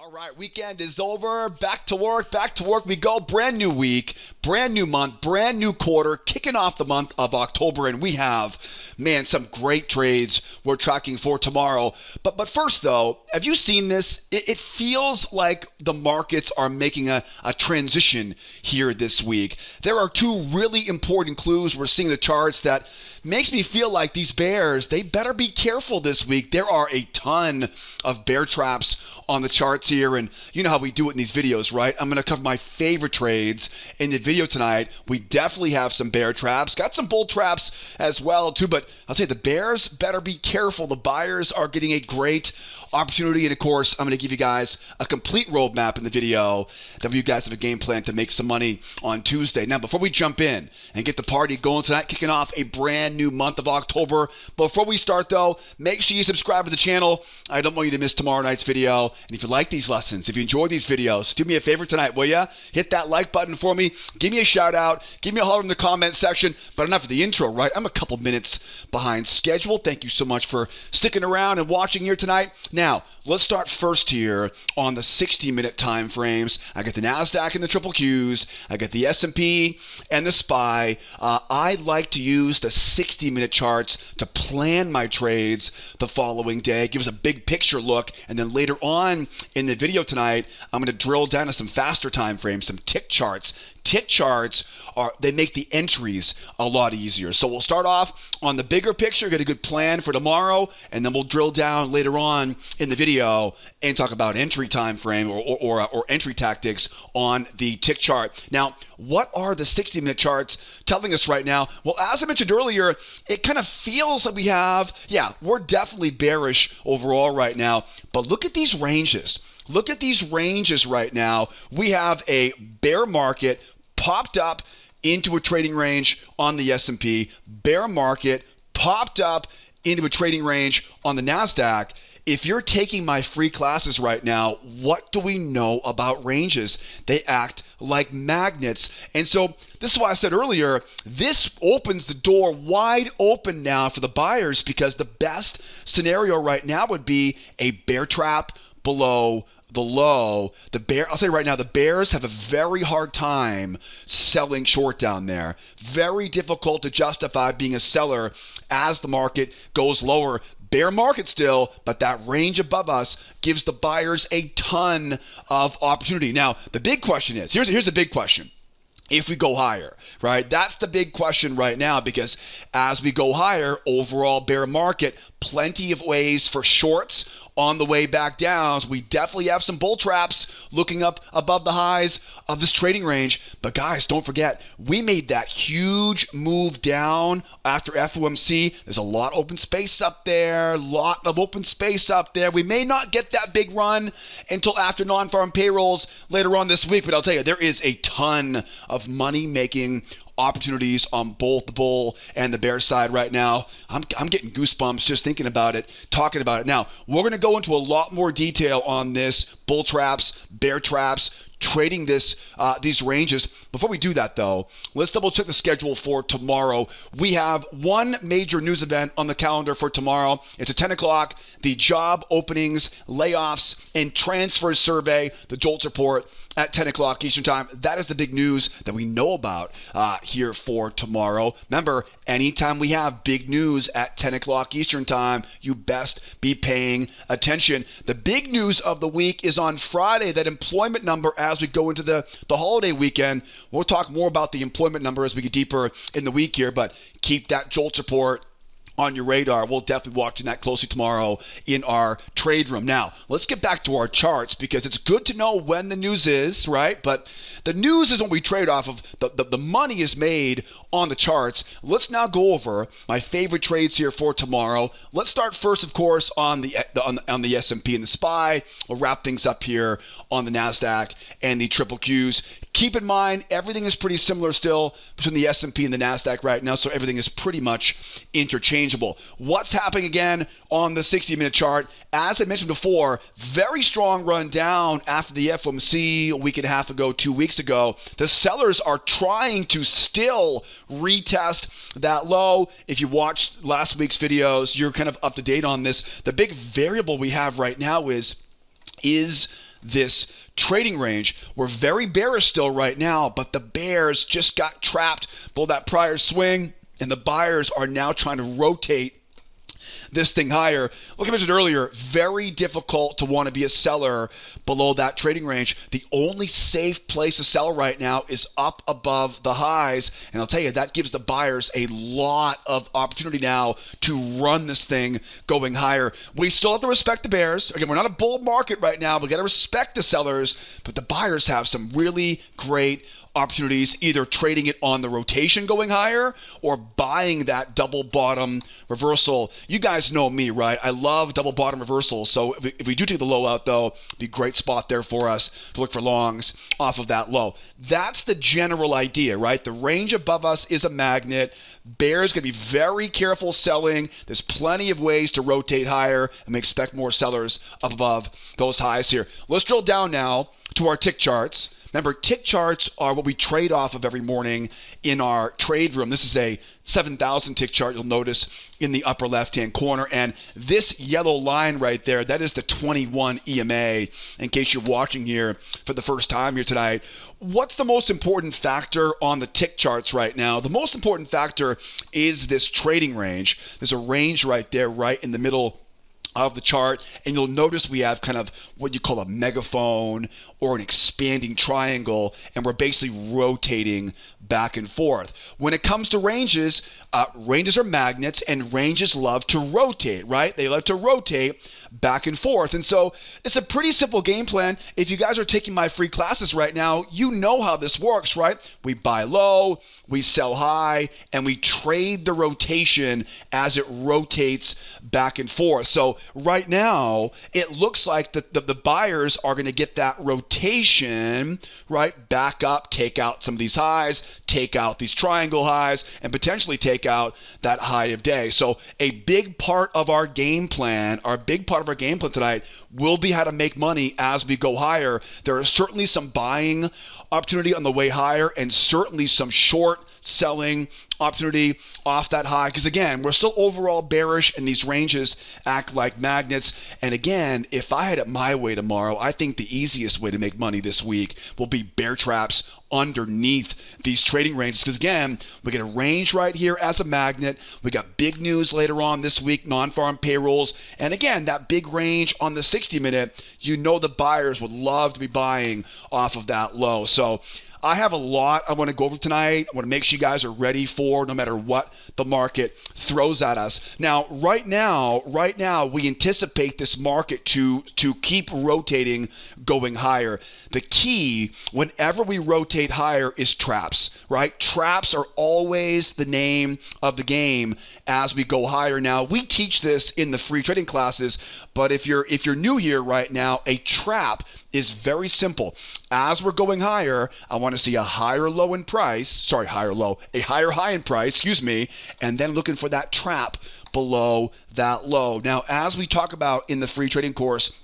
All right, weekend is over. Back to work we go. Brand new week, brand new month, brand new quarter, kicking off the month of October. And we have, some great trades we're tracking for tomorrow. But first, though, have you seen this? It feels like the markets are making a transition here this week. There are two really important clues we're seeing in the charts that makes me feel like these bears, they better be careful this week. There are a ton of bear traps on the charts here, and you know how we do it in these videos, right? I'm going to cover my favorite trades in the video tonight. We definitely have some bear traps, got some bull traps as well too, but I'll tell you, the bears better be careful. The buyers are getting a great opportunity, and of course, I'm going to give you guys a complete roadmap in the video that you guys have a game plan to make some money on Tuesday. Now, before we jump in and get the party going tonight, kicking off a brand new month of October, before we start though, make sure you subscribe to the channel. I don't want you to miss tomorrow night's video. And if you like these lessons, if you enjoy these videos, do me a favor tonight, will ya? Hit that like button for me. Give me a shout out. Give me a holler in the comment section. But enough of the intro, right? I'm a couple minutes behind schedule. Thank you so much for sticking around and watching here tonight. Now, let's start first here on the 60-minute time frames. I got the Nasdaq and the triple Qs. I got the S&P and the Spy. I like to use the 60-minute charts to plan my trades the following day. Give us a big picture look, and then later on in the video tonight, I'm going to drill down to some faster time frames, some tick charts. Tick charts they make the entries a lot easier. So we'll start off on the bigger picture, get a good plan for tomorrow, and then we'll drill down later on in the video and talk about entry time frame or entry tactics on the tick chart. Now, what are the 60-minute charts telling us right now? Well, as I mentioned earlier, it kind of feels like we're definitely bearish overall right now, but look at these ranges. Look at these ranges right now. We have a bear market popped up into a trading range on the S&P. Bear market popped up into a trading range on the Nasdaq. If you're taking my free classes right now, what do we know about ranges? They act like magnets. And so this is why I said earlier, this opens the door wide open now for the buyers, because the best scenario right now would be a bear trap below the low. I'll say right now, the bears have a very hard time selling short down there. Very difficult to justify being a seller as the market goes lower. Bear market still, but that range above us gives the buyers a ton of opportunity. Now, the big question is, here's a big question. If we go higher, right? That's the big question right now, because as we go higher, overall bear market, plenty of ways for shorts on the way back down. So we definitely have some bull traps looking up above the highs of this trading range. But guys, don't forget, we made that huge move down after FOMC. There's a lot of open space up there, We may not get that big run until after non-farm payrolls later on this week, but I'll tell you, there is a ton of money-making opportunities on both the bull and the bear side right now. I'm getting goosebumps just thinking about it, talking about it. Now, we're going to go into a lot more detail on this, bull traps, bear traps, trading these ranges. Before we do that, though, let's double check the schedule for tomorrow. We have one major news event on the calendar for tomorrow. It's at 10 o'clock, the job openings, layoffs, and transfer survey, the JOLTS report at 10 o'clock Eastern time. That is the big news that we know about here for tomorrow. Remember, anytime we have big news at 10 o'clock Eastern time, you best be paying attention. The big news of the week is on Friday, that employment number as we go into the holiday weekend. We'll talk more about the employment number as we get deeper in the week here, but keep that JOLTS report on your radar. We'll definitely be watching that closely tomorrow in our trade room. Now, let's get back to our charts, because it's good to know when the news is, right? But the news isn't what we trade off of. The money is made on the charts. Let's now go over my favorite trades here for tomorrow. Let's start first, of course, on the S&P and the Spy. We'll wrap things up here on the Nasdaq and the triple Qs. Keep in mind, everything is pretty similar still between the S&P and the Nasdaq right now, so everything is pretty much interchangeable. What's happening again on the 60-minute chart? As I mentioned before, very strong run down after the FOMC a week and a half ago, 2 weeks ago. The sellers are trying to still retest that low. If you watched last week's videos, you're kind of up to date on this. The big variable we have right now is this trading range. We're very bearish still right now, but the bears just got trapped below that prior swing, and the buyers are now trying to rotate this thing higher. Like I mentioned earlier, very difficult to want to be a seller below that trading range. The only safe place to sell right now is up above the highs. And I'll tell you, that gives the buyers a lot of opportunity now to run this thing going higher. We still have to respect the bears. Again, we're not a bull market right now. We got to respect the sellers, but the buyers have some really great opportunities, either trading it on the rotation going higher or buying that double bottom reversal. You guys know me, right? I love double bottom reversals. So if we do take the low out, though, it'd be a great spot there for us to look for longs off of that low. That's the general idea, right? The range above us is a magnet. Bears going to be very careful selling. There's plenty of ways to rotate higher, and we expect more sellers up above those highs here. Let's drill down now to our tick charts. Remember, tick charts are what we trade off of every morning in our trade room. This is a 7,000 tick chart, you'll notice in the upper left-hand corner. And this yellow line right there, that is the 21 EMA, in case you're watching here for the first time here tonight. What's the most important factor on the tick charts right now? The most important factor is this trading range. There's a range right there, right in the middle of the chart, and you'll notice we have kind of what you call a megaphone or an expanding triangle, and we're basically rotating back and forth. When it comes to ranges, ranges are magnets, and ranges love to rotate, right? They love to rotate back and forth. And so it's a pretty simple game plan. If you guys are taking my free classes right now, you know how this works, right? We buy low, we sell high, and we trade the rotation as it rotates back and forth. So right now, it looks like the buyers are going to get that rotation, right, back up, take out some of these highs, take out these triangle highs, and potentially take out that high of day. So a big part of our game plan, tonight will be how to make money as we go higher. There is certainly some buying opportunity on the way higher, and certainly some short selling opportunity off that high, because again, we're still overall bearish, and these ranges act like magnets. And again, if I had it my way tomorrow, I think the easiest way to make money this week will be bear traps underneath these trading ranges, because again, we get a range right here as a magnet. We got big news later on this week, non-farm payrolls, and again, that big range on the 60-minute, you know the buyers would love to be buying off of that low. So I have a lot I want to go over tonight. I want to make sure you guys are ready for no matter what the market throws at us. Now, right now, we anticipate this market to keep rotating, going higher. The key, whenever we rotate higher, is traps, right? Traps are always the name of the game as we go higher. Now, we teach this in the free trading classes, but if you're new here right now, a trap is very simple. As we're going higher, I want to see a higher high in price, and then looking for that trap below that low. Now, as we talk about in the free trading course,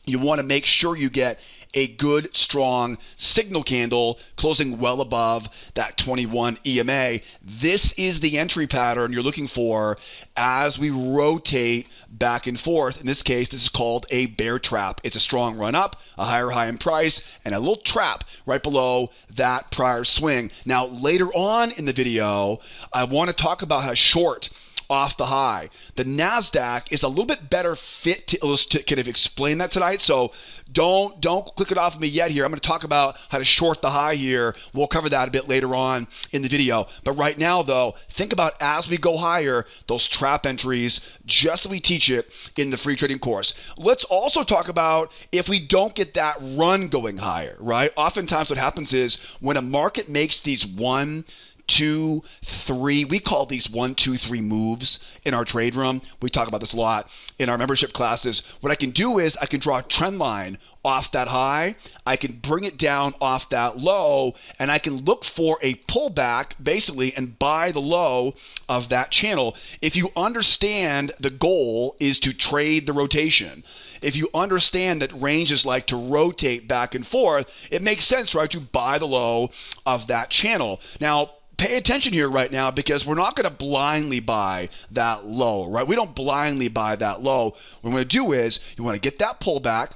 you want to make sure you get a good, strong signal candle closing well above that 21 EMA. This is the entry pattern you're looking for as we rotate back and forth. In this case, this is called a bear trap. It's a strong run up, a higher high in price, and a little trap right below that prior swing. Now, later on in the video, I want to talk about how short off the high. The Nasdaq is a little bit better fit to kind of explain that tonight. So don't click it off of me yet here. I'm going to talk about how to short the high here. We'll cover that a bit later on in the video. But right now, though, think about as we go higher, those trap entries, just as we teach it in the free trading course. Let's also talk about if we don't get that run going higher, right? Oftentimes what happens is when a market makes these 1, 2, 3. We call these 1, 2, 3 moves in our trade room. We talk about this a lot in our membership classes. What I can do is I can draw a trend line off that high. I can bring it down off that low, and I can look for a pullback basically and buy the low of that channel. If you understand the goal is to trade the rotation, if you understand that ranges like to rotate back and forth, it makes sense, right, to buy the low of that channel. Now, pay attention here right now, because we're not going to blindly buy that low, right? We don't blindly buy that low. What we're going to do is you want to get that pullback.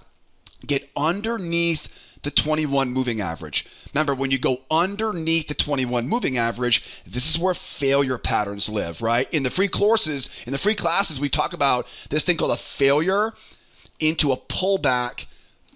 get underneath the 21 moving average. Remember, when you go underneath the 21 moving average, this is where failure patterns live, right? In the free courses, in the free classes, we talk about this thing called a failure into a pullback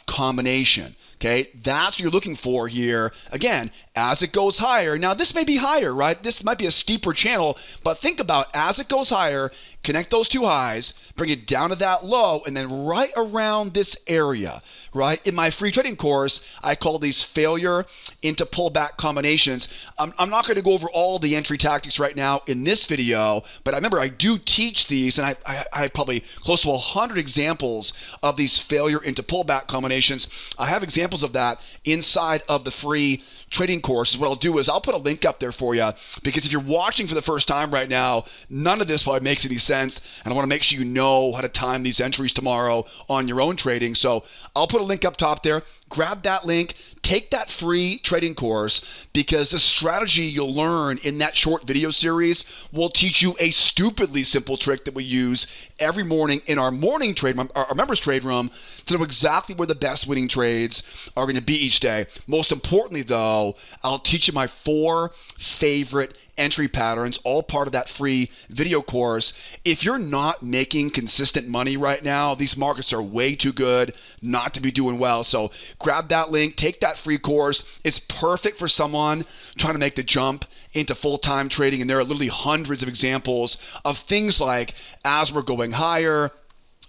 combination. Okay, that's what you're looking for here. Again, as it goes higher. Now, this may be higher, right? This might be a steeper channel, but think about as it goes higher, connect those two highs, bring it down to that low, and then right around this area, right? In my free trading course, I call these failure into pullback combinations. I'm not going to go over all the entry tactics right now in this video, but I remember I do teach these, and I have probably close to 100 examples of these failure into pullback combinations. I have examples of that inside of the free trading course. What I'll do is I'll put a link up there for you, because if you're watching for the first time right now, none of this probably makes any sense, and I want to make sure you know how to time these entries tomorrow on your own trading. So I'll put a link up top there. Grab that link, take that free trading course, because the strategy you'll learn in that short video series will teach you a stupidly simple trick that we use every morning in our morning trade, our members trade room, to know exactly where the best winning trades are going to be each day. Most importantly, though, I'll teach you my 4 favorite entry patterns, all part of that free video course. If you're not making consistent money right now, these markets are way too good not to be doing well. So grab that link, take that free course. It's perfect for someone trying to make the jump into full-time trading. And there are literally hundreds of examples of things like, as we're going higher,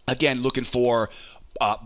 again, looking for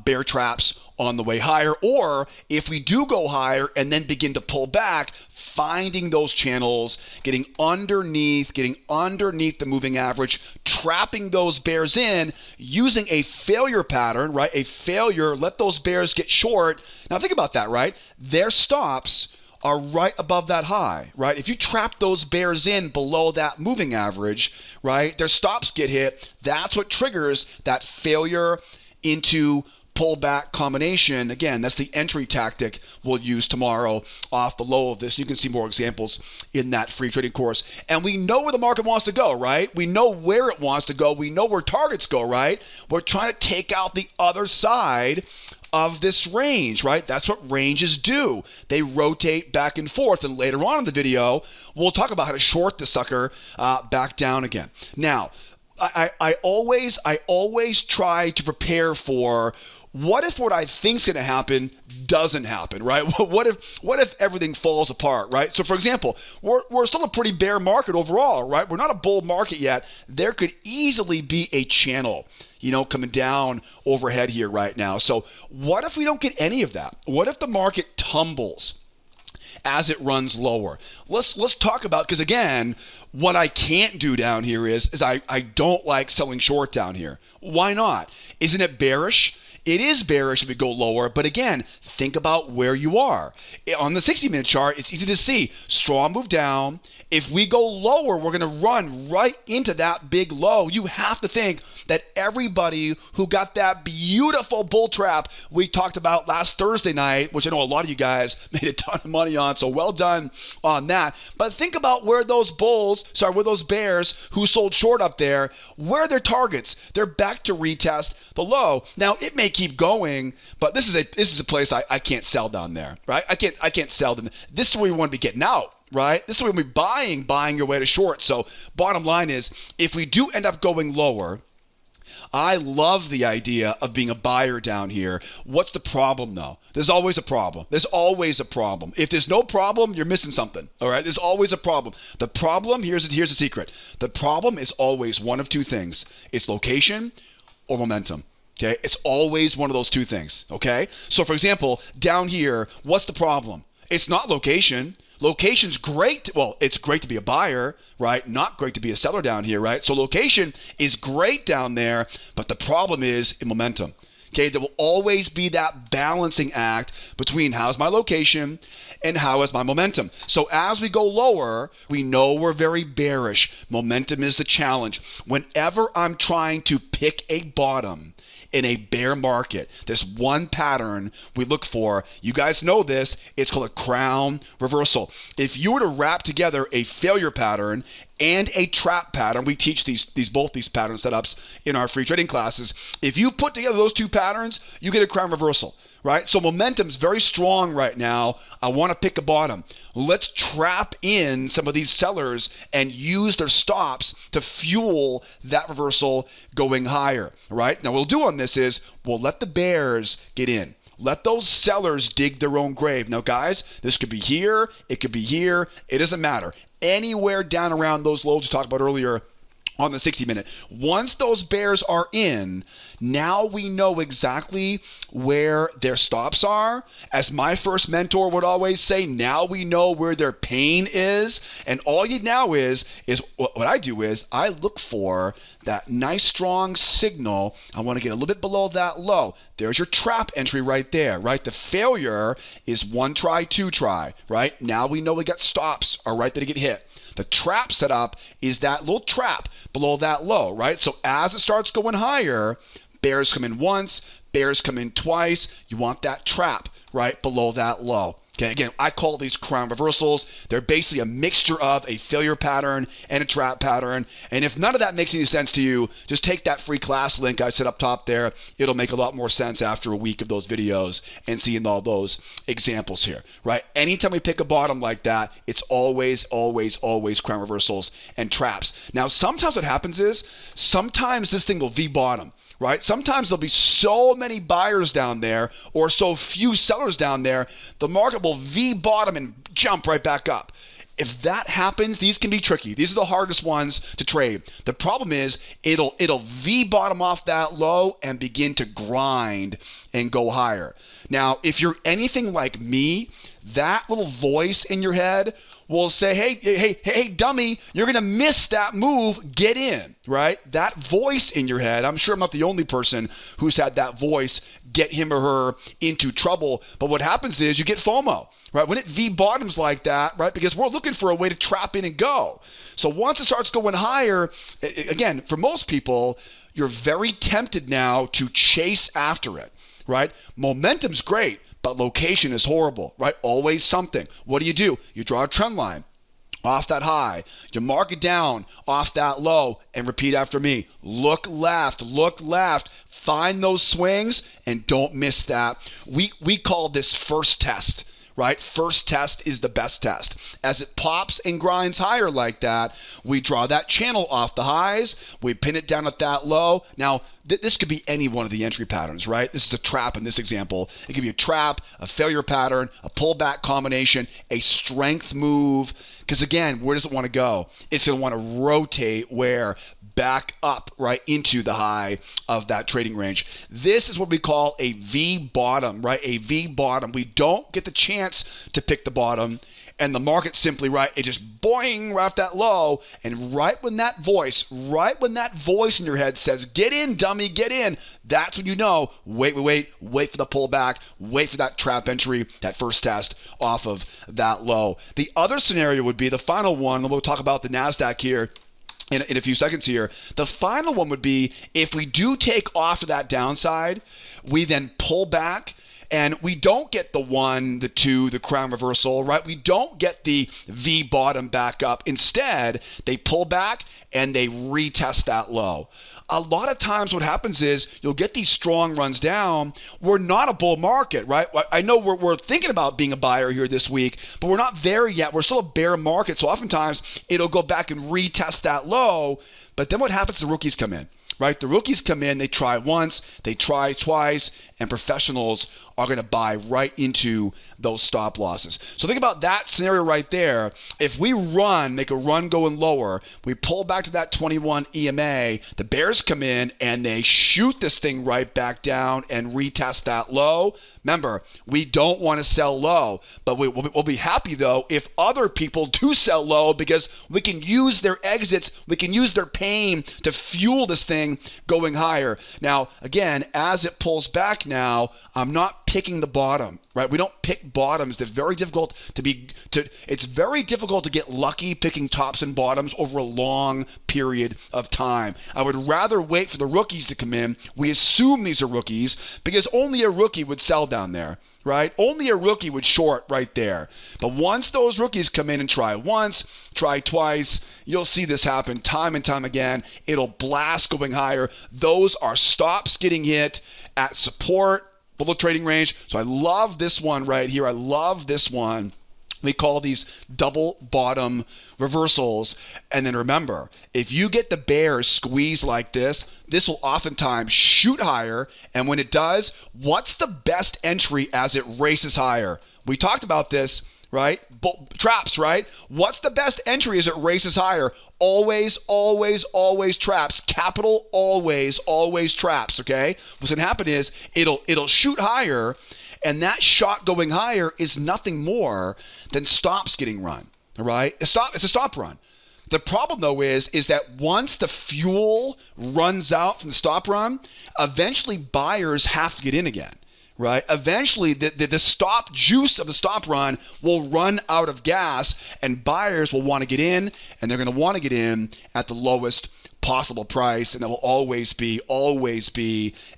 bear traps on the way higher, or if we do go higher and then begin to pull back, finding those channels, getting underneath the moving average, trapping those bears in, using a failure pattern, right? A failure, let those bears get short. Now think about that, right? Their stops are right above that high, right? If you trap those bears in below that moving average, right, their stops get hit. That's what triggers that failure into pullback combination. Again, that's the entry tactic we'll use tomorrow off the low of this. You can see more examples in that free trading course. And we know where the market wants to go, right? We know where it wants to go. We know where targets go, right? We're trying to take out the other side of this range, right? That's what ranges do. They rotate back and forth. And later on in the video, we'll talk about how to short the sucker back down again. Now, I always try to prepare for what if what I think's going to happen doesn't happen, right? What if everything falls apart, right? So for example, we're still a pretty bear market overall, right? We're not a bull market yet. There could easily be a channel, coming down overhead here right now. So what if we don't get any of that? What if the market tumbles as it runs lower? Let's talk about, because again, what I can't do down here is I don't like selling short down here. Why not? Isn't it bearish? It is bearish if we go lower, but again, think about where you are. On the 60-minute chart, it's easy to see. Strong move down. If we go lower, we're going to run right into that big low. You have to think that everybody who got that beautiful bull trap we talked about last Thursday night, which I know a lot of you guys made a ton of money on, so well done on that. But think about where those bears who sold short up there, where are their targets? They're back to retest the low. Now, it may keep going, but this is a place I can't sell down there, right? I can't sell them. This is where we want to be getting out, right? This is where we're buying your way to short. So bottom line is, if we do end up going lower, I love the idea of being a buyer down here. What's the problem though? There's always a problem. There's always a problem. If there's no problem, you're missing something. All right. There's always a problem. The problem, here's the secret. The problem is always one of two things. It's location or momentum. Okay. It's always one of those two things. Okay. So for example, down here, what's the problem? It's not location. Location's great. Well, it's great to be a buyer, right? Not great to be a seller down here, right? So location is great down there, but the problem is in momentum. Okay, there will always be that balancing act between how's my location and how is my momentum. So as we go lower, we know we're very bearish. Momentum is the challenge. Whenever I'm trying to pick a bottom in a bear market, there's one pattern we look for. You guys know this. It's called a crown reversal. If you were to wrap together a failure pattern and a trap pattern, we teach both these pattern setups in our free trading classes. If you put together those two patterns, you get a crown reversal. right? So momentum's very strong right now. I want to pick a bottom. Let's trap in some of these sellers and use their stops to fuel that reversal going higher, right? Now, what we'll do on this is we'll let the bears get in. Let those sellers dig their own grave. Now, guys, this could be here. It could be here. It doesn't matter. Anywhere down around those lows we talked about earlier on the 60-minute. Once those bears are in, now we know exactly where their stops are. As my first mentor would always say, now we know where their pain is. And all you now is what I do is I look for that nice strong signal. I want to get a little bit below that low. There's your trap entry right there, right? The failure is one try, two try, right? Now we know we got stops are right there to get hit. The trap setup is that little trap below that low, right? So as it starts going higher, bears come in once, bears come in twice. You want that trap right below that low. Okay, again, I call these crown reversals. They're basically a mixture of a failure pattern and a trap pattern. And if none of that makes any sense to you, just take that free class link I set up top there. It'll make a lot more sense after a week of those videos and seeing all those examples here, right? Anytime we pick a bottom like that, it's always, always, always crown reversals and traps. Now, sometimes what happens is, sometimes this thing will V-bottom. Right? Sometimes there'll be so many buyers down there or so few sellers down there, the market will V-bottom and jump right back up. If that happens, these can be tricky. These are the hardest ones to trade. The problem is it'll V-bottom off that low and begin to grind and go higher. Now, if you're anything like me, that little voice in your head will say, hey, dummy, you're going to miss that move. Get in, right? That voice in your head, I'm sure I'm not the only person who's had that voice get him or her into trouble. But what happens is you get FOMO, right? When it V-bottoms like that, right? Because we're looking for a way to trap in and go. So once it starts going higher, again, for most people, you're very tempted now to chase after it, right? Momentum's great, but location is horrible, right? Always something. What do? You draw a trend line off that high. You mark it down off that low and repeat after me. Look left, find those swings and don't miss that. We call this first test. Right? First test is the best test. As it pops and grinds higher like that, we draw that channel off the highs. We pin it down at that low. Now, this could be any one of the entry patterns, right? This is a trap in this example. It could be a trap, a failure pattern, a pullback combination, a strength move. Because again, where does it want to go? It's going to want to rotate where? Back up right into the high of that trading range. This is what we call a V-bottom, right? A V-bottom. We don't get the chance to pick the bottom, and the market simply, right, it just boing right off that low, and right when that voice in your head says, get in, dummy, get in, that's when you know, wait for the pullback, wait for that trap entry, that first test off of that low. The other scenario would be the final one, and we'll talk about the Nasdaq here in a few seconds here. The final one would be if we do take off to that downside, we then pull back and we don't get the 1, the 2, the crown reversal, right? We don't get the V bottom back up. Instead, they pull back and they retest that low. A lot of times what happens is you'll get these strong runs down. We're not a bull market, right? I know we're thinking about being a buyer here this week, but we're not there yet. We're still a bear market. So oftentimes it'll go back and retest that low. But then what happens? The rookies come in, right? The rookies come in, they try once, they try twice, and professionals are going to buy right into those stop losses. So think about that scenario right there. If we make a run going lower, we pull back to that 21 EMA, the bears come in and they shoot this thing right back down and retest that low. Remember, we don't want to sell low, but we'll be happy though if other people do sell low because we can use their exits, we can use their pain to fuel this thing going higher. Now, again, as it pulls back now, I'm not picking the bottom, right? We don't pick bottoms. They're very difficult it's very difficult to get lucky picking tops and bottoms over a long period of time. I would rather wait for the rookies to come in. We assume these are rookies because only a rookie would sell down there, right? Only a rookie would short right there. But once those rookies come in and try once, try twice, you'll see this happen time and time again. It'll blast going higher. Those are stops getting hit at support, below trading range. So I love this one right here. I love this one. We call these double bottom reversals. And then remember, if you get the bears squeezed like this, this will oftentimes shoot higher. And when it does, what's the best entry as it races higher? We talked about this, right? Traps, right? What's the best entry as it races higher? Always, always, always traps. Capital always, always traps, okay? What's going to happen is it'll shoot higher. And that shot going higher is nothing more than stops getting run, all right? It's a stop run. The problem, though, is that once the fuel runs out from the stop run, eventually buyers have to get in again, right? Eventually, the stop juice of the stop run will run out of gas, and buyers will want to get in, and they're going to want to get in at the lowest possible price, and that will always be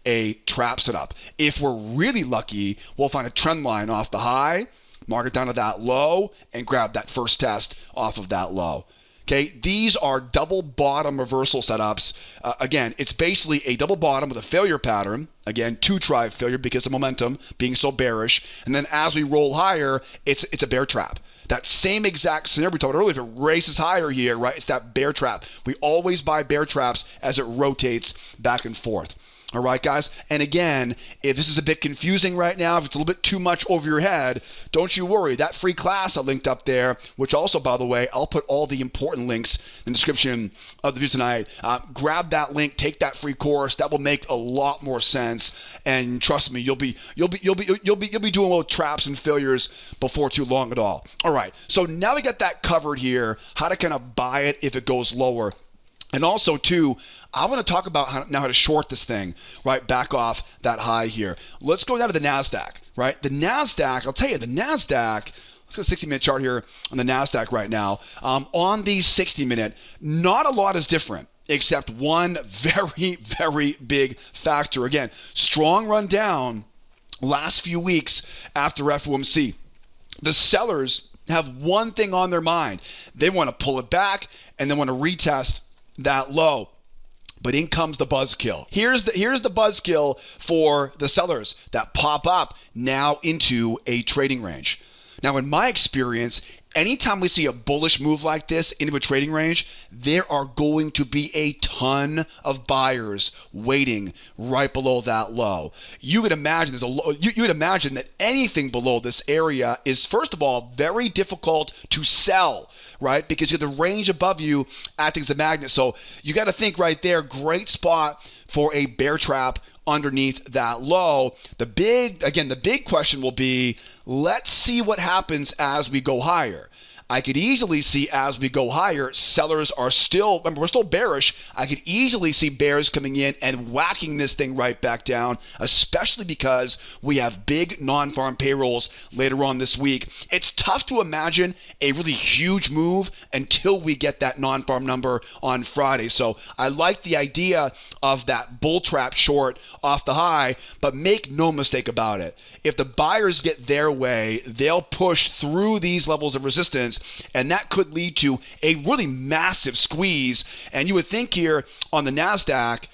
a trap setup. If we're really lucky, we'll find a trend line off the high, mark it down to that low, and grab that first test off of that low. Okay, these are double bottom reversal setups. Again, it's basically a double bottom with a failure pattern. Again, two-try failure because of momentum being so bearish. And then as we roll higher, it's a bear trap. That same exact scenario we talked about earlier, if it races higher here, right, it's that bear trap. We always buy bear traps as it rotates back and forth. All right, guys? And again, if this is a bit confusing right now, if it's a little bit too much over your head, don't you worry. That free class I linked up there, which also, by the way, I'll put all the important links in the description of the video tonight. Grab that link, take that free course. That will make a lot more sense. And trust me, you'll be doing well with traps and failures before too long at all. All right, so now we got that covered here, how to kind of buy it if it goes lower. And also, too, I want to talk about how to short this thing, right, back off that high here. Let's go down to the NASDAQ, right? The NASDAQ, I'll tell you, the NASDAQ, let's go 60-minute chart here on the NASDAQ right now. On the 60-minute, not a lot is different except one very, very big factor. Again, strong run down last few weeks after FOMC. The sellers have one thing on their mind. They want to pull it back and they want to retest that low. But in comes the buzzkill. Here's the buzzkill for the sellers that pop up now into a trading range. Now, in my experience, anytime we see a bullish move like this into a trading range, there are going to be a ton of buyers waiting right below that low. You would imagine you would imagine that anything below this area is, first of all, very difficult to sell, right? Because you have the range above you acting as a magnet. So you got to think right there, great spot for a bear trap underneath that low. The big question will be, let's see what happens as we go higher. I could easily see as we go higher, sellers are still, remember, we're still bearish. I could easily see bears coming in and whacking this thing right back down, especially because we have big non-farm payrolls later on this week. It's tough to imagine a really huge move until we get that non-farm number on Friday. So I like the idea of that bull trap short off the high, but make no mistake about it. If the buyers get their way, they'll push through these levels of resistance, and that could lead to a really massive squeeze. And you would think here on the NASDAQ,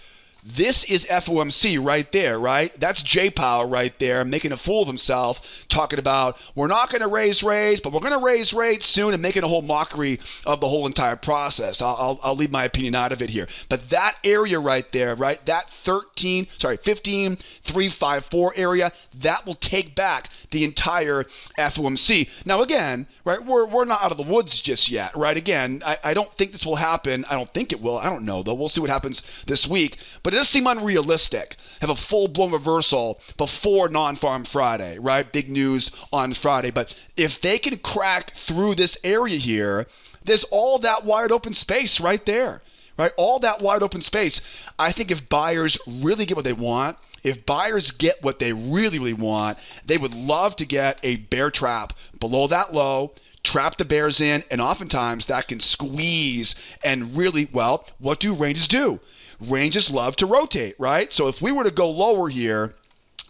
this is FOMC right there, right? That's J-Powell right there making a fool of himself, talking about we're not going to raise rates, but we're going to raise rates soon, and making a whole mockery of the whole entire process. I'll leave my opinion out of it here. But that area right there, right, that 15,354 area, that will take back the entire FOMC. Now, again, right, we're not out of the woods just yet, right? Again, I don't think this will happen. I don't think it will. I don't know, though. We'll see what happens this week. But it does seem unrealistic. Have a full-blown reversal before non-farm Friday, right? Big news on Friday. But if they can crack through this area here, there's all that wide open space right there, right? All that wide open space. I think if buyers really get what they want, if buyers get what they really, really want, they would love to get a bear trap below that low, trap the bears in, and oftentimes that can squeeze and really, well, what do ranges do? Ranges love to rotate, right? So if we were to go lower here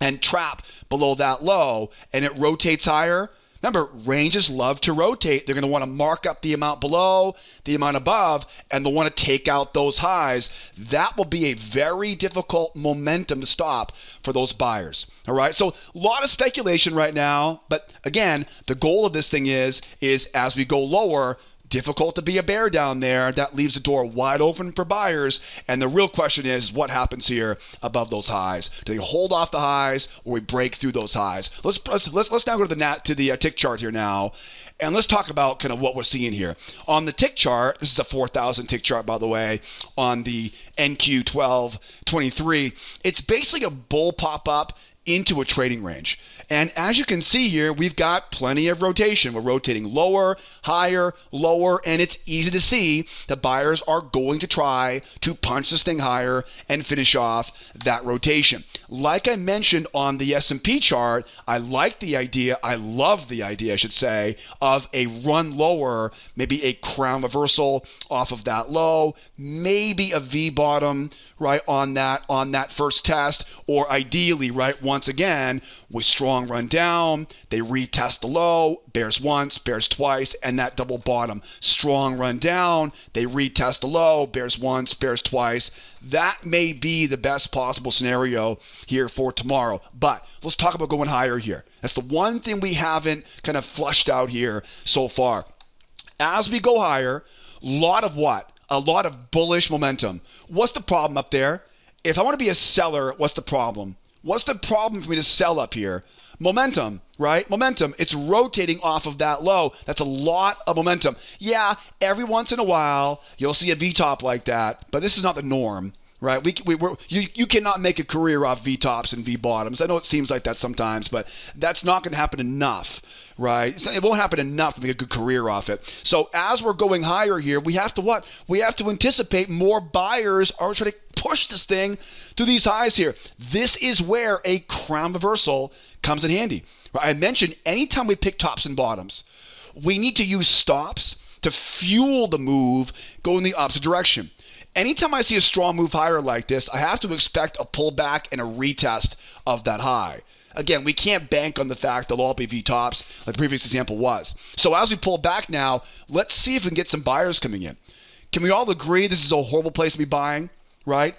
and trap below that low and it rotates higher, Remember, ranges love to rotate. They're going to want to mark up the amount below, the amount above, and they'll want to take out those highs. That will be a very difficult momentum to stop for those buyers. All right, so a lot of speculation right now. But again, the goal of this thing is as we go lower, difficult to be a bear down there. That leaves the door wide open for buyers. And the real question is what happens here above those highs? Do they hold off the highs or we break through those highs? Let's now go to the tick chart here now. And let's talk about kind of what we're seeing here. On the tick chart, this is a 4,000 tick chart, by the way, on the NQ1223. It's basically a bull pop-up into a trading range. And as you can see here, we've got plenty of rotation. We're rotating lower, higher, lower, and it's easy to see that buyers are going to try to punch this thing higher and finish off that rotation. Like I mentioned on the S&P chart, I like the idea, I love the idea, I should say, of a run lower, maybe a crown reversal off of that low, maybe a V bottom, right, on that first test, or ideally, right, once again, with strong run down, they retest the low, bears once, bears twice, and that double bottom. Strong run down, they retest the low, bears once, bears twice. That may be the best possible scenario here for tomorrow. But let's talk about going higher here. That's the one thing we haven't kind of flushed out here so far. As we go higher, a lot of bullish momentum. What's the problem up there? If I want to be a seller, what's the problem? What's the problem for me to sell up here? Momentum, right? Momentum. It's rotating off of that low. That's a lot of momentum. Yeah, every once in a while, you'll see a V-top like that, but this is not the norm, right? You cannot make a career off V-tops and V-bottoms. I know it seems like that sometimes, but that's not going to happen enough, right? It won't happen enough to make a good career off it. So as we're going higher here, we have to what? We have to anticipate more buyers are trying to push this thing to these highs here. This is where a crown reversal comes in handy. I mentioned anytime we pick tops and bottoms, we need to use stops to fuel the move going in the opposite direction. Anytime I see a strong move higher like this, I have to expect a pullback and a retest of that high. Again, we can't bank on the fact they'll all be V-tops like the previous example was. So as we pull back now, let's see if we can get some buyers coming in. Can we all agree this is a horrible place to be buying, right?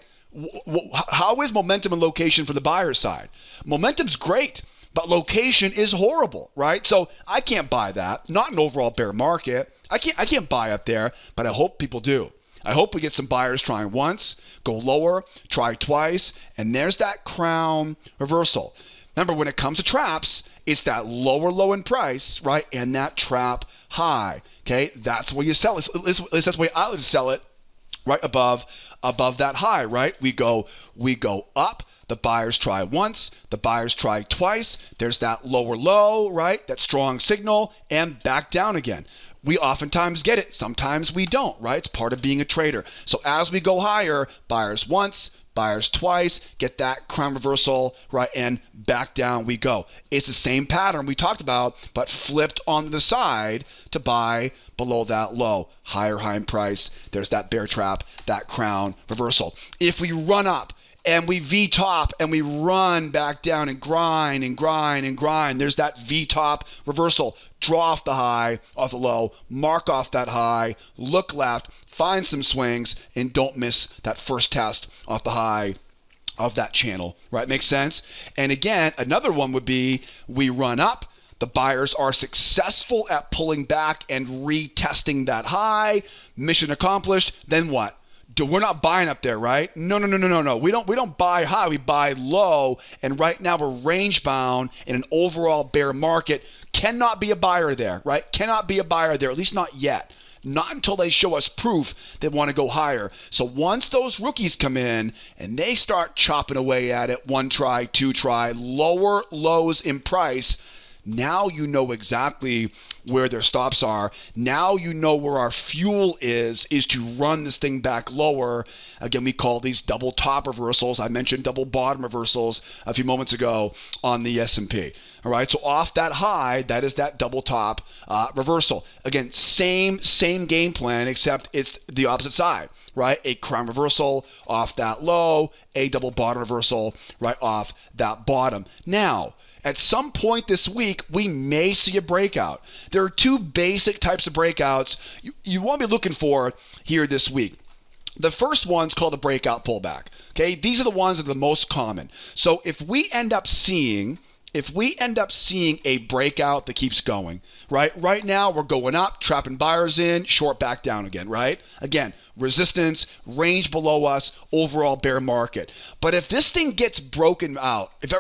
How is momentum and location for the buyer side? Momentum's great, but location is horrible, right? So I can't buy that. Not an overall bear market. I can't buy up there, but I hope people do. I hope we get some buyers trying once, go lower, try twice, and there's that crown reversal. Remember, when it comes to traps, it's that lower low in price, right, and that trap high, okay? That's where you sell it. At least that's the way I would sell it, right above that high, right? We go up. The buyers try once, the buyers try twice. There's that lower low, right? That strong signal, and back down again. We oftentimes get it. Sometimes we don't, right? It's part of being a trader. So as we go higher, buyers once, buyers twice, get that crown reversal, right? And back down we go. It's the same pattern we talked about, but flipped on the side to buy below that low. Higher high in price. There's that bear trap, that crown reversal. If we run up, and we V-top and we run back down and grind and grind and grind. There's that V-top reversal. Draw off the high, off the low, mark off that high, look left, find some swings, and don't miss that first test off the high of that channel, right? Makes sense? And again, another one would be we run up. The buyers are successful at pulling back and retesting that high. Mission accomplished. Then what? We're not buying up there, right? No. We don't buy high. We buy low. And right now we're range bound in an overall bear market. Cannot be a buyer there, right? Cannot be a buyer there, at least not yet. Not until they show us proof they want to go higher. So once those rookies come in and they start chopping away at it, one try, two try, lower lows in price, now you know exactly where their stops are. Now you know where our fuel is to run this thing back lower. Again, we call these double top reversals. I mentioned double bottom reversals a few moments ago on the S&P. All right, so off that high, that is that double top reversal. Again, same game plan, except it's the opposite side, right? A crown reversal off that low, a double bottom reversal right off that bottom. Now, at some point this week, we may see a breakout. There are two basic types of breakouts you want to be looking for here this week. The first one's called a breakout pullback. Okay, these are the ones that are the most common. So if we end up seeing a breakout that keeps going, right now we're going up, trapping buyers in, short back down again, right? Again, resistance, range below us, overall bear market. But if this thing gets broken out, if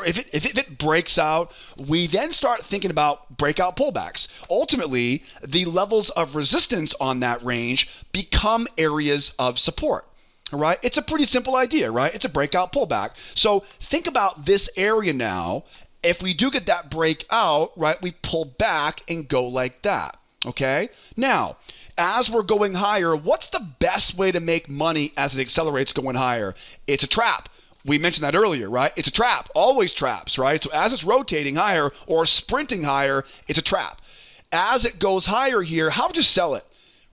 it breaks out, we then start thinking about breakout pullbacks. Ultimately, the levels of resistance on that range become areas of support. All right, it's a pretty simple idea, right? It's a breakout pullback. So think about this area now. If we do get that breakout, right, we pull back and go like that, okay? Now, as we're going higher, what's the best way to make money as it accelerates going higher? It's a trap. We mentioned that earlier, right? It's a trap, always traps, right? So as it's rotating higher or sprinting higher, it's a trap. As it goes higher here, how would you sell it?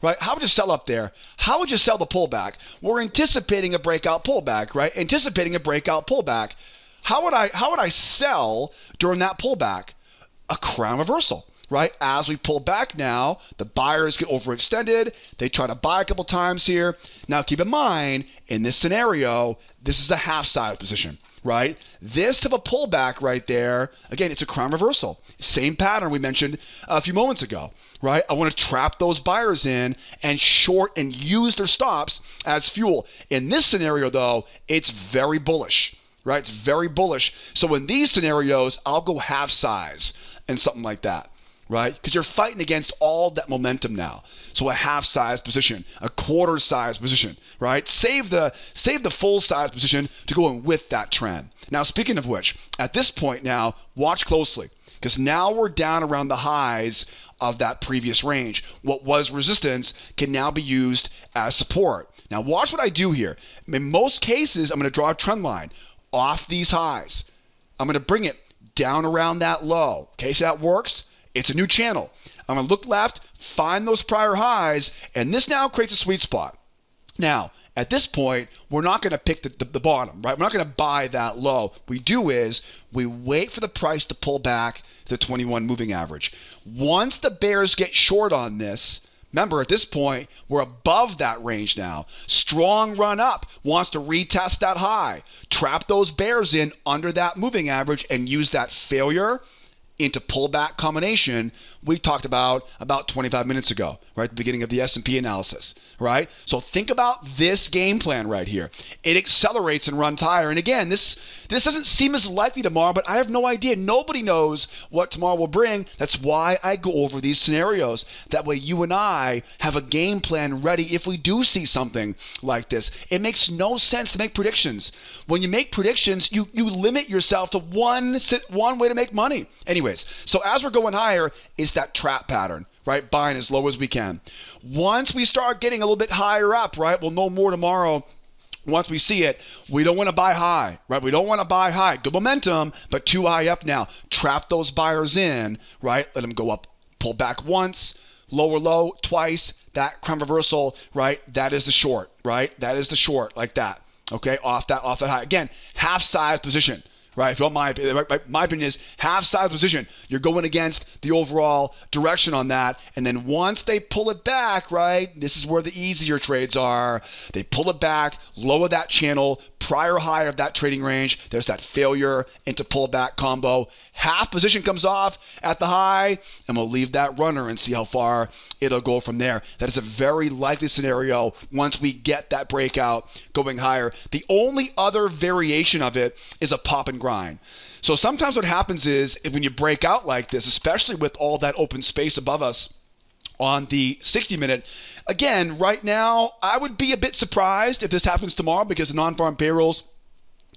Right? How would you sell up there? How would you sell the pullback? We're anticipating a breakout pullback, right? Anticipating a breakout pullback. How would I sell during that pullback? A crown reversal, right? As we pull back now, the buyers get overextended. They try to buy a couple times here. Now keep in mind, in this scenario, this is a half size position, right? This type of pullback right there, again, it's a crown reversal. Same pattern we mentioned a few moments ago, right? I want to trap those buyers in and short and use their stops as fuel. In this scenario, though, it's very bullish. Right? It's very bullish. So in these scenarios, I'll go half size and something like that, right? Because you're fighting against all that momentum now. So a half size position, a quarter size position, right? Save the full size position to go in with that trend. Now, speaking of which, at this point now, watch closely because now we're down around the highs of that previous range. What was resistance can now be used as support. Now, watch what I do here. In most cases, I'm going to draw a trend line off these highs. I'm going to bring it down around that low. Okay, so that works. It's a new channel. I'm going to look left, find those prior highs, and this now creates a sweet spot. Now, at this point, we're not going to pick the bottom, right? We're not going to buy that low. What we do is we wait for the price to pull back to the 21 moving average. Once the bears get short on this, remember, at this point, we're above that range now. Strong run up, wants to retest that high. Trap those bears in under that moving average and use that failure into pullback combination we talked about 25 minutes ago, right at the beginning of the S&P analysis, right? So think about this game plan right here. It accelerates and runs higher. And again, this doesn't seem as likely tomorrow, but I have no idea. Nobody knows what tomorrow will bring. That's why I go over these scenarios. That way you and I have a game plan ready if we do see something like this. It makes no sense to make predictions. When you make predictions, you limit yourself to one way to make money. Anyways, so as we're going higher, it's that trap pattern, right? Buying as low as we can. Once we start getting a little bit higher up, right? We'll know more tomorrow. Once we see it, we don't want to buy high, right? We don't want to buy high. Good momentum, but too high up now. Trap those buyers in, right? Let them go up, pull back once, lower low twice. That crown reversal, right? That is the short, right? That is the short, like that. Okay, off that high. Again, half size position. Right, if you want my opinion is half size position. You're going against the overall direction on that. And then once they pull it back, right, this is where the easier trades are. They pull it back, lower that channel, prior high of that trading range. There's that failure into pullback combo. Half position comes off at the high, and we'll leave that runner and see how far it'll go from there. That is a very likely scenario once we get that breakout going higher. The only other variation of it is a pop and grind. So sometimes what happens is when you break out like this, especially with all that open space above us on the 60-minute, again, right now, I would be a bit surprised if this happens tomorrow because the non-farm payrolls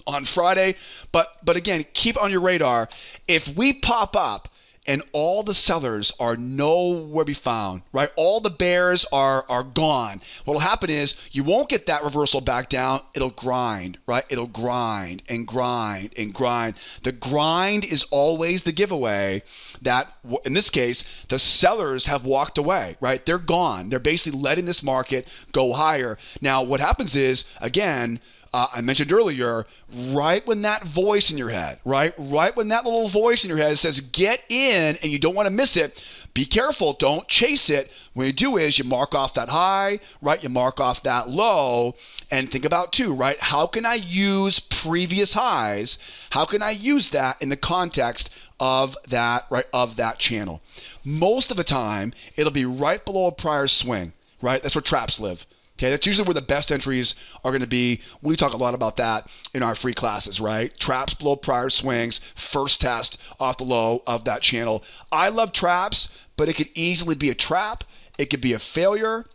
on Friday. But again, keep on your radar. If we pop up and all the sellers are nowhere to be found, right? All the bears are gone. What will happen is you won't get that reversal back down. It'll grind, right? It'll grind and grind and grind. The grind is always the giveaway that, in this case, the sellers have walked away, right? They're gone. They're basically letting this market go higher. Now, what happens is, again, I mentioned earlier, right when that voice in your head, right when that little voice in your head says get in and you don't want to miss it, be careful, don't chase it. What you do is you mark off that high, right? You mark off that low, and think about too, right? How can I use previous highs? How can I use that in the context of that, right, of that channel? Most of the time, it'll be right below a prior swing, right? That's where traps live. Okay, that's usually where the best entries are going to be. We talk a lot about that in our free classes, right? Traps below prior swings, first test off the low of that channel. I love traps, but it could easily be a trap. It could be a failure.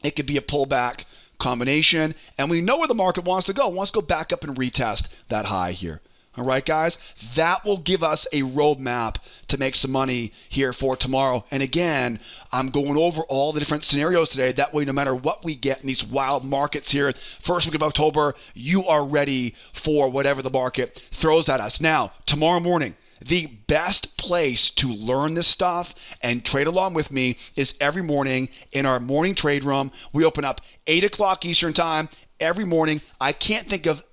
It could be a pullback combination. And we know where the market wants to go. It wants to go back up and retest that high here. All right, guys, that will give us a roadmap to make some money here for tomorrow. And again, I'm going over all the different scenarios today. That way, no matter what we get in these wild markets here, first week of October, you are ready for whatever the market throws at us. Now, tomorrow morning, the best place to learn this stuff and trade along with me is every morning in our morning trade room. We open up 8 o'clock Eastern time. Every morning. I can't think of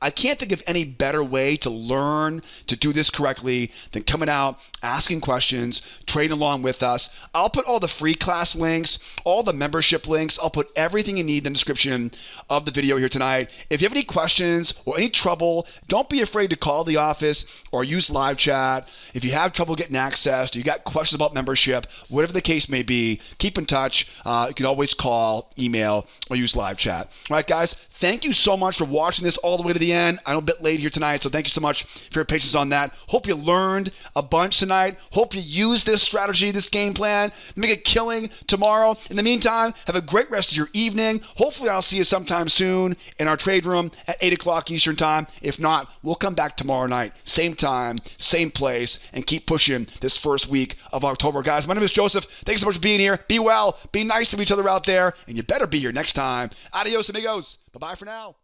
any better way to learn to do this correctly than coming out, asking questions, trading along with us. I'll put all the free class links, all the membership links. I'll put everything you need in the description of the video here tonight. If you have any questions or any trouble, don't be afraid to call the office or use live chat. If you have trouble getting access, or you got questions about membership, whatever the case may be, keep in touch. You can always call, email, or use live chat. All right, guys. Thank you so much for watching this all the way to the end. I'm a bit late here tonight, so thank you so much for your patience on that. Hope you learned a bunch tonight. Hope you use this strategy, this game plan, make a killing tomorrow. In the meantime, have a great rest of your evening. Hopefully, I'll see you sometime soon in our trade room at 8 o'clock Eastern time. If not, we'll come back tomorrow night, same time, same place, and keep pushing this first week of October. Guys, my name is Joseph. Thanks so much for being here. Be well. Be nice to each other out there, and you better be here next time. Adios, amigos. Bye-bye for now.